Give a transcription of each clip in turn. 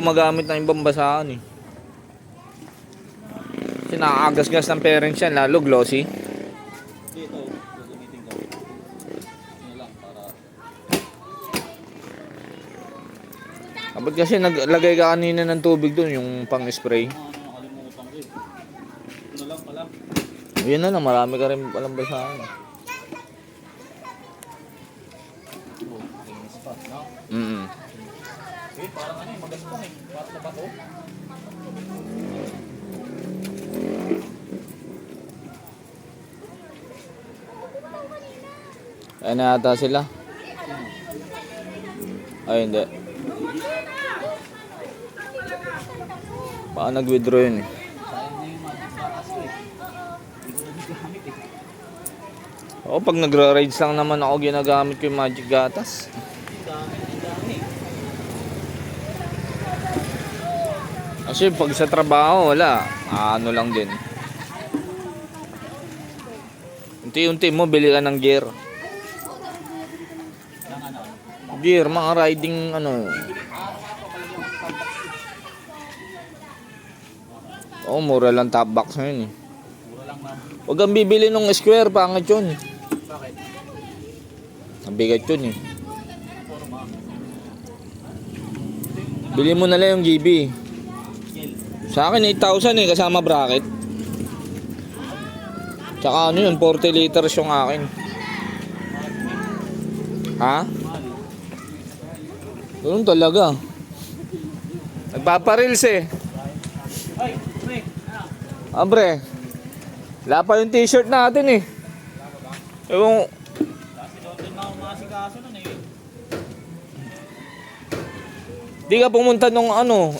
gumagamit ng ibang basahan eh. Kasi nakakagasgas ng parents yan, lalo glossy. Dito, gagamitin ko. Ano lang, para... Kapag kasi naglagay ka kanina ng tubig doon, yung pang-spray. Nakalimutan ko eh. Ano lang pala. Yun na lang, marami ka rin palang basahan. Oh, linis pa, no? Eh, parang ano eh, magaspang eh. Ba't na ba to? Ayan na ata sila. Ay, hindi. Baka nag-withdraw yun eh. Sayang na yung magic batas ko eh. Hindi ko na gamit eh. Oo, pag nagra-rides lang naman ako, ginagamit ko yung magic gatas. Ang dami. Kasi pag sa trabaho, wala. Ano lang din. Unti-unti mo, bili ka ng gear. Ng ano? Gear, mga riding ano. Oo, mura lang top box ngayon eh. Mura lang na. Huwag kang bibili ng square, pangit yun. Bakit? Ang bigat yun eh. Puro ma. Bili mo na lang yung GB. Gel. Sa akin 8,000 eh, kasama bracket. Tsaka ano yun, 40 liters yung akin. Ha? Mahal. Ganun talaga. Nagpaparils eh. Ay, pre. Ano? Abre, wala pa yung t-shirt natin eh. Yung, Kasi doon din na umasikaso nun eh. di ka pumunta nung ano,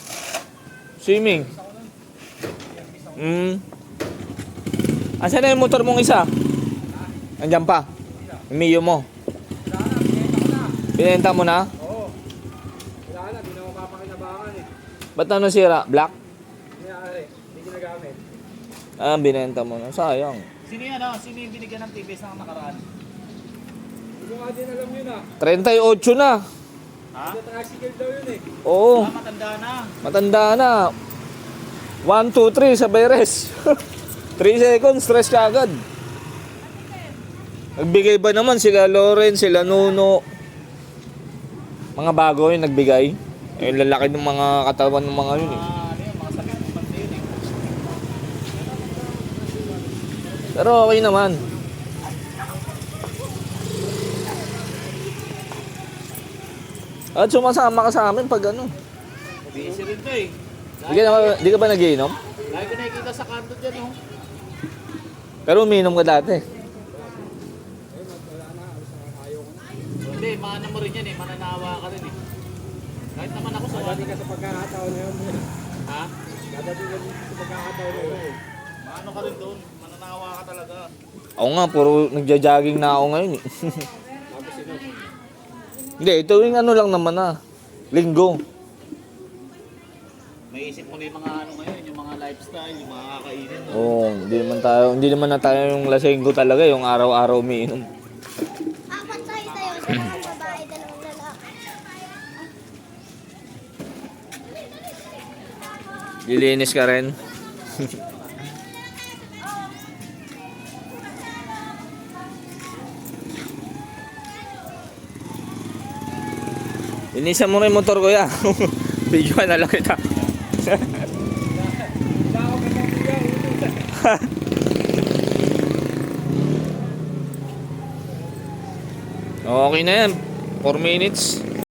swimming. Asan na yung motor mong isa? Andiyan pa. Yung Mio mo. Binenta mo na? Oo. Wala na, di na mapapakinabangan eh. Ba't ano sira? Black? Nangyari, hindi ginagamit. Ah, binenta mo na. Sayang. Sino yan ah? Sino yung binigyan ng TVS ng nakaraan? Hindi ko nga din alam yun ah. 38 na. Ha? Sa tricycle daw yun eh. Oo, Ah, matanda na. matanda na. 1, 2, 3 sa beres. 3 seconds, stress ka agad. Nagbigay ba naman sila Loren, sila Nuno? Mga bago yung nagbigay. Yung lalaki ng mga katawan ng mga yun eh. Ano yun, mga sabit ng banda yun eh. Pero okay naman. At sumasama ka sa amin pag ano. Busy rin to eh. Di ka ba nagiinom? Lagi ko nakikita sa kanto dyan oh. Pero umiinom ka dati. Hindi, maana mo rin yan eh. Mananawa ka rin eh. Kahit naman ako sa Dadating ka sa pagkakataon na yun. Ha? Dadating ka sa pagkakataon na yun. Maano ka rin doon. Mananawa ka talaga. Ako nga, puro nagja-jogging na ako ngayon eh. Tapos ino. Hindi, ito yung ano lang naman ah. Linggo. May isip mo na yung mga ano ngayon, yung mga lifestyle, yung mga kakainin. No? Oo, hindi naman na tayo yung lasenggo talaga, yung araw-araw umiinom. Apat tayo tayo, dalawang babae, dalawang lalaki. Lilinis ka rin. Linisan mo rin yung motor ko ya. Video na lang kita. Okay na yan. 4 minutes.